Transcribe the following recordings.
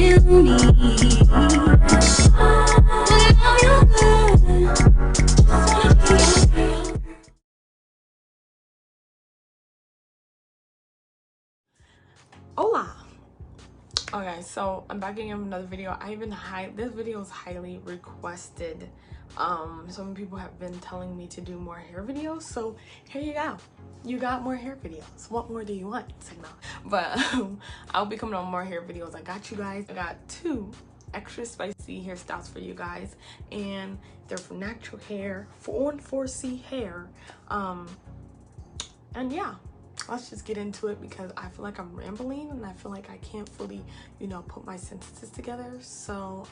feel me. But now you're good. Just wanna be your girl. Hola. Okay, so I'm back again with another video. This video is highly requested. So many people have been telling me to do more hair videos, so here you go. You got more hair videos. What more do you want? It's like, no. But I'll be coming on more hair videos. I got you guys. I got 2 extra spicy hairstyles for you guys, and they're for natural hair, for 4C hair. And yeah, let's just get into it because I feel like I'm rambling and I feel like I can't fully, you know, put my sentences together. So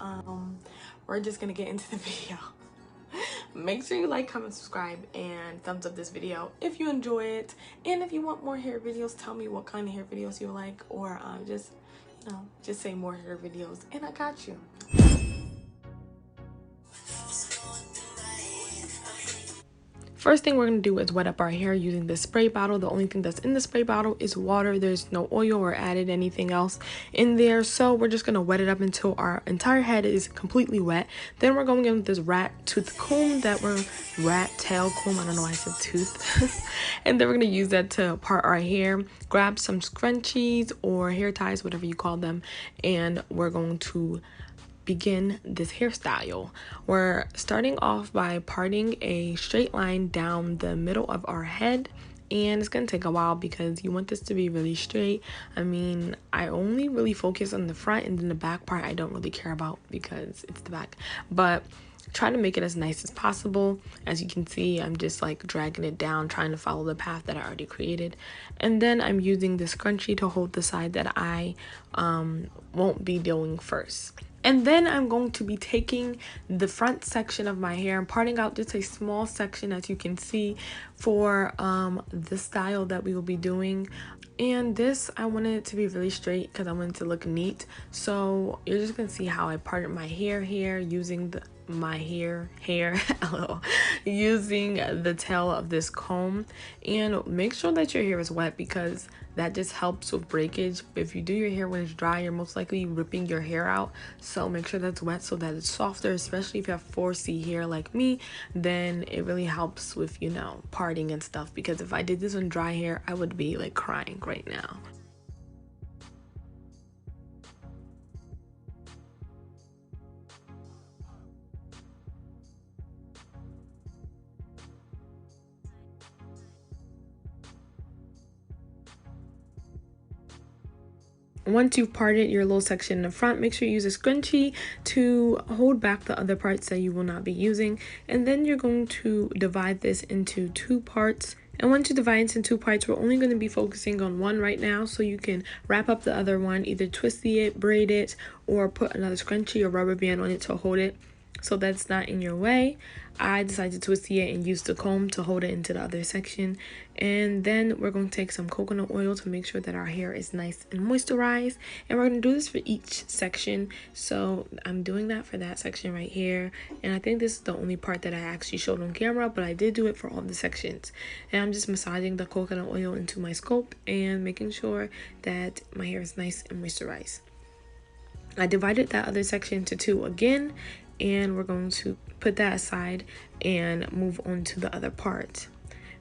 we're just gonna get into the video. Make sure you like, comment, subscribe, and thumbs up this video if you enjoy it. And if you want more hair videos, tell me what kind of hair videos you like, or just, you know, just say more hair videos and I got you. First thing we're going to do is wet up our hair using this spray bottle. The only thing that's in the spray bottle is water. There's no oil or added anything else in there. So we're just going to wet it up until our entire head is completely wet. Then we're going in with this rat tail comb. I don't know why I said tooth. And then we're going to use that to part our hair. Grab some scrunchies or hair ties, whatever you call them. And we're going to begin this hairstyle. We're starting off by parting a straight line down the middle of our head, and it's gonna take a while because you want this to be really straight. I mean, I only really focus on the front, and then the back part I don't really care about because it's the back, but try to make it as nice as possible. As you can see, I'm just like dragging it down, trying to follow the path that I already created. And then I'm using the scrunchie to hold the side that I won't be doing first. And then I'm going to be taking the front section of my hair and parting out just a small section, as you can see, for the style that we will be doing. And this, I wanted it to be really straight because I wanted it to look neat. So you're just going to see how I parted my hair here using using the tail of this comb. And make sure that your hair is wet because that just helps with breakage. If you do your hair when it's dry, you're most likely ripping your hair out. So make sure that's wet so that it's softer, especially if you have 4C hair like me. Then it really helps with, you know, parting and stuff, because if I did this on dry hair, I would be like crying right now. Once you've parted your little section in the front, make sure you use a scrunchie to hold back the other parts that you will not be using. And then you're going to divide this into 2 parts. And once you divide it into 2 parts, we're only going to be focusing on one right now. So you can wrap up the other one, either twist it, braid it, or put another scrunchie or rubber band on it to hold it so that's not in your way. I decided to twist it and use the comb to hold it into the other section. And then we're going to take some coconut oil to make sure that our hair is nice and moisturized. And we're going to do this for each section. So I'm doing that for that section right here. And I think this is the only part that I actually showed on camera, but I did do it for all the sections. And I'm just massaging the coconut oil into my scalp and making sure that my hair is nice and moisturized. I divided that other section into 2 again, and we're going to put that aside and move on to the other part.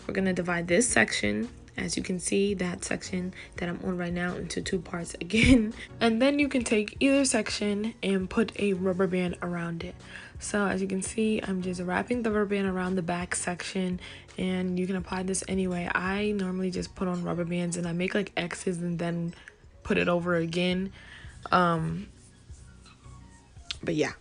We're going to divide this section, as you can see, that section that I'm on right now, into 2 parts again. And then you can take either section and put a rubber band around it. So as you can see, I'm just wrapping the rubber band around the back section, and you can apply this anyway. I normally just put on rubber bands and I make like X's and then put it over again. But yeah,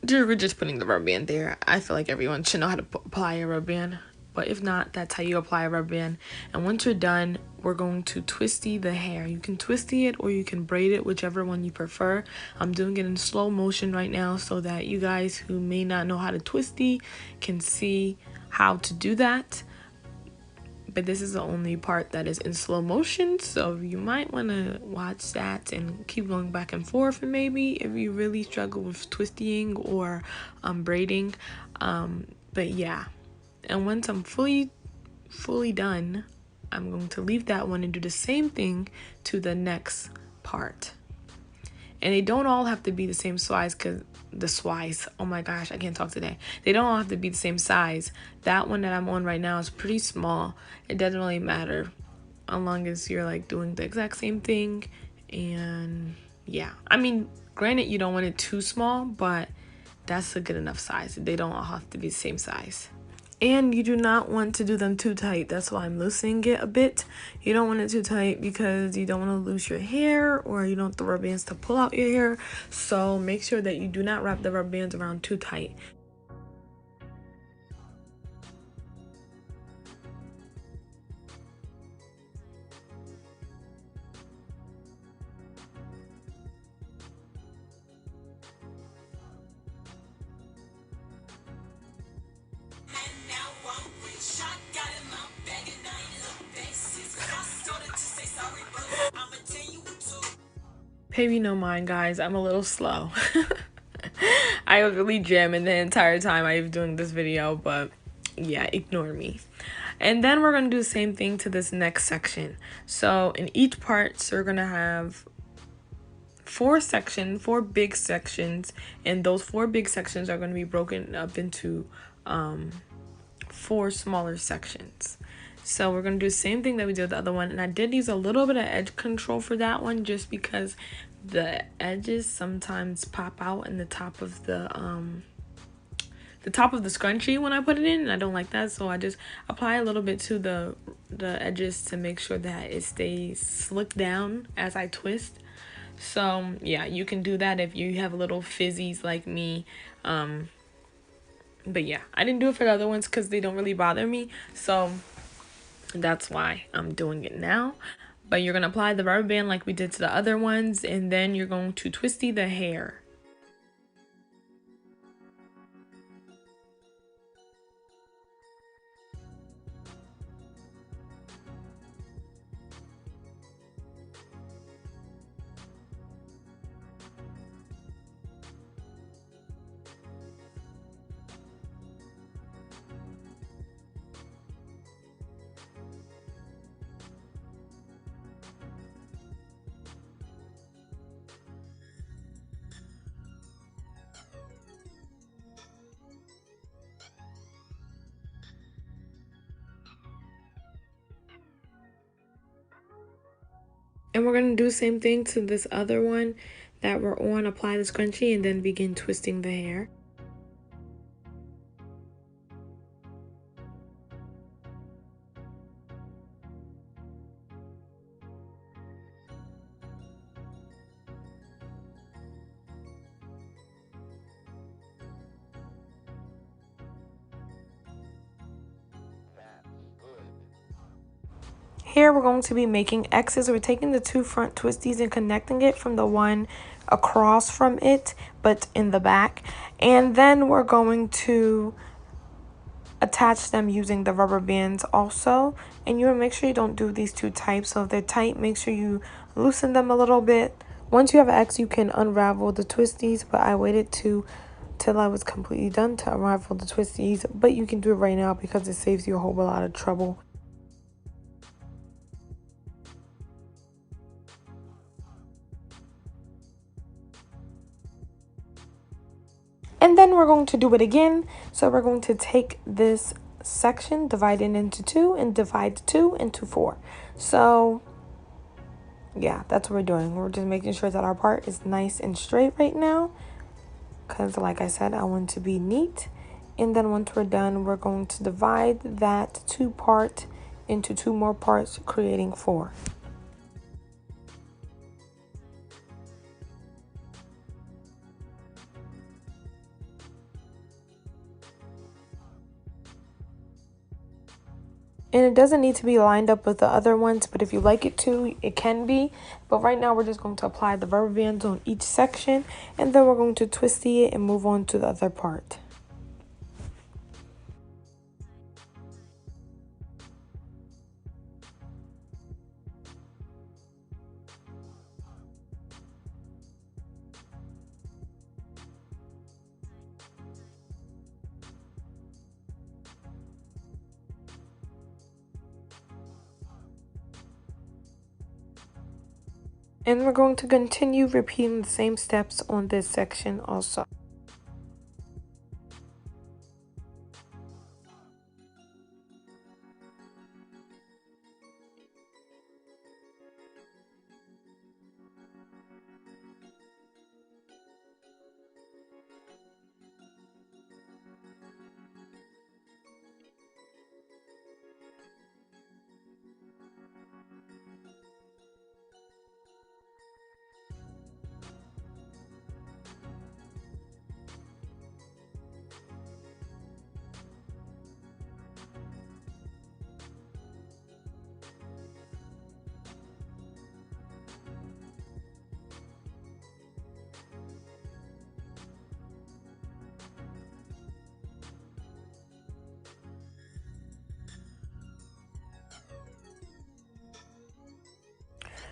we're just putting the rubber band there. I feel like everyone should know how to apply a rubber band, but if not, that's how you apply a rubber band. And once you're done, we're going to twisty the hair. You can twisty it or you can braid it, whichever one you prefer. I'm doing it in slow motion right now so that you guys who may not know how to twisty can see how to do that. But this is the only part that is in slow motion, so you might want to watch that and keep going back and forth. And maybe if you really struggle with twisting or braiding, but yeah. And once I'm fully done, I'm going to leave that one and do the same thing to the next part. And they don't all have to be the same size, because the size, oh my gosh, I can't talk today. They don't all have to be the same size. That one that I'm on right now is pretty small. It doesn't really matter as long as you're like doing the exact same thing. And yeah, I mean, granted, you don't want it too small, but that's a good enough size. They don't all have to be the same size. And you do not want to do them too tight. That's why I'm loosening it a bit. You don't want it too tight because you don't want to lose your hair, or you don't want the rubber bands to pull out your hair. So make sure that you do not wrap the rubber bands around too tight. Maybe no mind, guys, I'm a little slow. I was really jamming the entire time I was doing this video, but yeah, ignore me. And then we're gonna do the same thing to this next section. So in each part, so we're gonna have four big sections, and those 4 big sections are going to be broken up into 4 smaller sections. So we're going to do the same thing that we did with the other one, and I did use a little bit of edge control for that one just because the edges sometimes pop out in the top of the scrunchie when I put it in, and I don't like that, so I just apply a little bit to the edges to make sure that it stays slicked down as I twist. So yeah, you can do that if you have little fizzies like me. But yeah, I didn't do it for the other ones because they don't really bother me, so that's why I'm doing it now. But you're gonna apply the rubber band like we did to the other ones, and then you're going to twisty the hair. And we're going to do the same thing to this other one that we're on. Apply the scrunchie and then begin twisting the hair. Here we're going to be making X's. We're taking the 2 front twisties and connecting it from the one across from it, but in the back. And then we're going to attach them using the rubber bands also. And you want to make sure you don't do these too tight. So if they're tight, make sure you loosen them a little bit. Once you have an X, you can unravel the twisties, but I waited till I was completely done to unravel the twisties. But you can do it right now because it saves you a whole lot of trouble. And then we're going to do it again. So we're going to take this section, divide it into 2, and divide 2 into 4. So yeah, that's what we're doing. We're just making sure that our part is nice and straight right now, because like I said, I want it to be neat. And then once we're done, we're going to divide that 2 part into 2 more parts, creating 4. And it doesn't need to be lined up with the other ones, but if you like it to, it can be. But right now, we're just going to apply the rubber bands on each section, and then we're going to twisty it and move on to the other part. And we're going to continue repeating the same steps on this section also.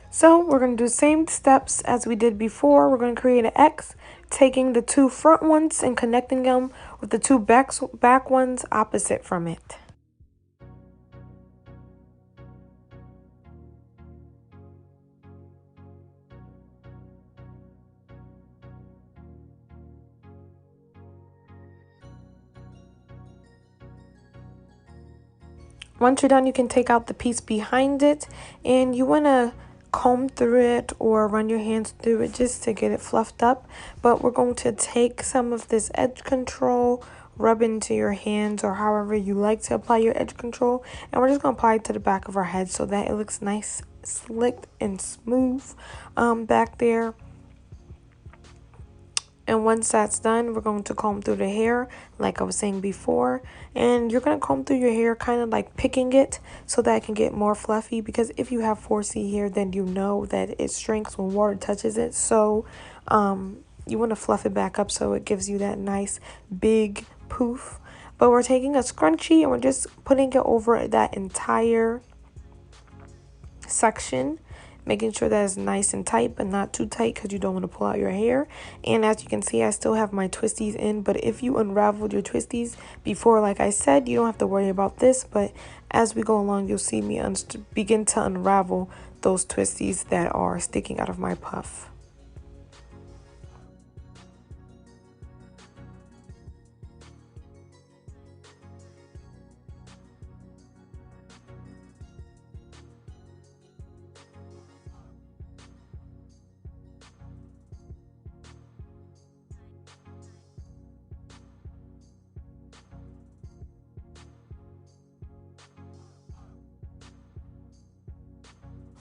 So we're going to do the same steps as we did before. We're going to create an X, taking the two front ones and connecting them with the two back ones opposite from it. Once you're done, you can take out the piece behind it, and you want to comb through it or run your hands through it just to get it fluffed up. But we're going to take some of this edge control, rub into your hands or however you like to apply your edge control, and we're just going to apply it to the back of our head so that it looks nice, slick, and smooth back there. And once that's done, we're going to comb through the hair like I was saying before. And you're going to comb through your hair kind of like picking it so that it can get more fluffy. Because if you have 4C hair, then you know that it shrinks when water touches it. So you want to fluff it back up so it gives you that nice big poof. But we're taking a scrunchie and we're just putting it over that entire section, making sure that it's nice and tight but not too tight because you don't want to pull out your hair. And as you can see, I still have my twisties in, but if you unraveled your twisties before, like I said, you don't have to worry about this. But as we go along, you'll see me begin to unravel those twisties that are sticking out of my puff.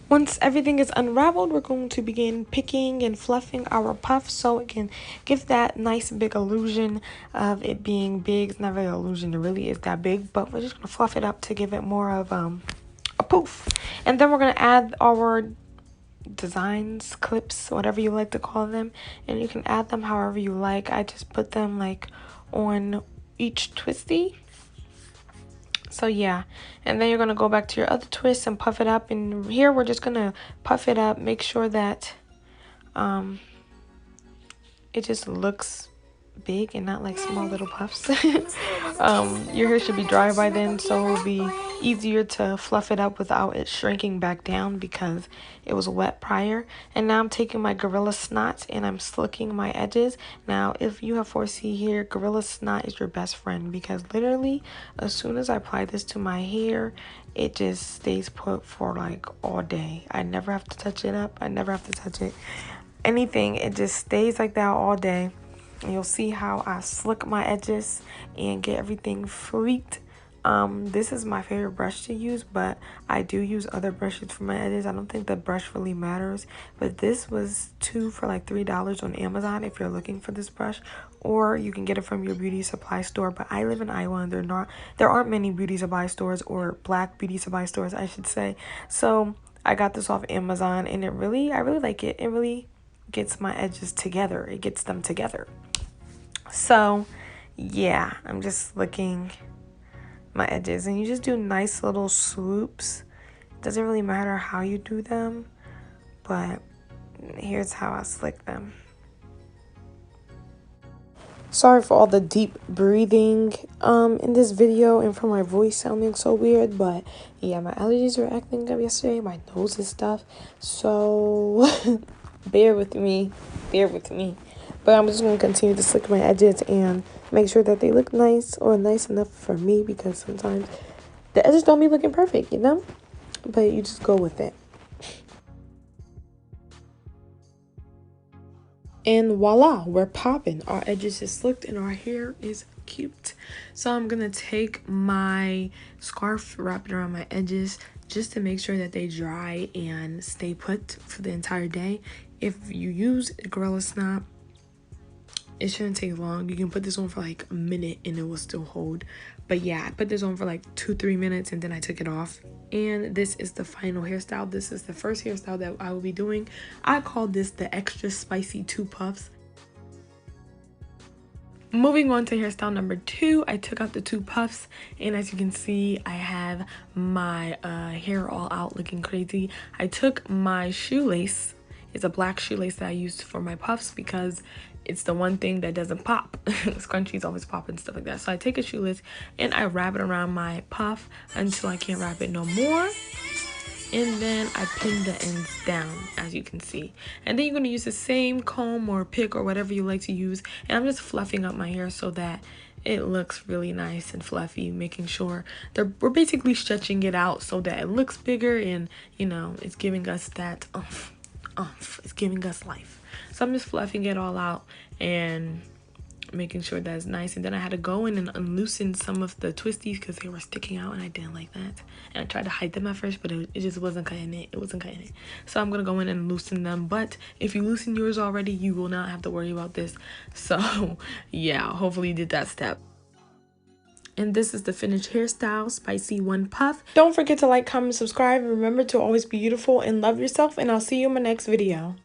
Once everything is unraveled, we're going to begin picking and fluffing our puff so it can give that nice big illusion of it being big. It's not really an illusion, it really is that big, but we're just going to fluff it up to give it more of a poof. And then we're going to add our designs, clips, whatever you like to call them, and you can add them however you like. I just put them like on each twisty. So yeah, and then you're going to go back to your other twist and puff it up. And here we're just going to puff it up, make sure that it just looks big and not like small little puffs. Your hair should be dry by then, so it'll be easier to fluff it up without it shrinking back down because it was wet prior. And now I'm taking my Gorilla Snot and I'm slicking my edges. Now if you have 4C hair, Gorilla Snot is your best friend because literally as soon as I apply this to my hair, it just stays put for like all day. I never have to touch it up. I never have to touch it anything. It just stays like that all day. And you'll see how I slick my edges and get everything fleeked. This is my favorite brush to use, but I do use other brushes for my edges. I don't think the brush really matters, but this was $2 for like $3 on Amazon if you're looking for this brush, or you can get it from your beauty supply store. But I live in Iowa and there aren't many beauty supply stores, or black beauty supply stores I should say. So I got this off Amazon and I really like it. It really gets my edges together. It gets them together. So yeah, I'm just licking my edges, and you just do nice little swoops. It doesn't really matter how you do them, but here's how I slick them. Sorry for all the deep breathing in this video and for my voice sounding so weird, but yeah, my allergies were acting up yesterday, my nose and stuff, so bear with me. But I'm just going to continue to slick my edges and make sure that they look nice, or nice enough for me, because sometimes the edges don't be looking perfect, you know, but you just go with it. And voila, we're popping. Our edges is slicked and our hair is cute. So I'm gonna take my scarf, wrap it around my edges just to make sure that they dry and stay put for the entire day. If you use Gorilla Snap, it shouldn't take long. You can put this on for like a minute and it will still hold. But yeah, I put this on for like 2-3 minutes and then I took it off. And this is the final hairstyle. This is the first hairstyle that I will be doing. I call this the extra spicy 2 puffs. Moving on to hairstyle number 2, I took out the 2 puffs, and as you can see, I have my hair all out looking crazy. I took my shoelace. It's a black shoelace that I used for my puffs because it's the one thing that doesn't pop. Scrunchies always pop and stuff like that. So I take a shoelace and I wrap it around my puff until I can't wrap it no more. And then I pin the ends down, as you can see. And then you're going to use the same comb or pick or whatever you like to use. And I'm just fluffing up my hair so that it looks really nice and fluffy, making sure that we're basically stretching it out so that it looks bigger and, you know, it's giving us that it's giving us life. So I'm just fluffing it all out and making sure that's nice. And then I had to go in and unloosen some of the twisties because they were sticking out and I didn't like that. And I tried to hide them at first, but it just wasn't cutting it. It wasn't cutting it. So I'm gonna go in and loosen them. But if you loosen yours already, you will not have to worry about this. So yeah, hopefully you did that step. And this is the finished hairstyle, spicy 1 puff. Don't forget to like, comment, subscribe, and remember to always be beautiful and love yourself, and I'll see you in my next video.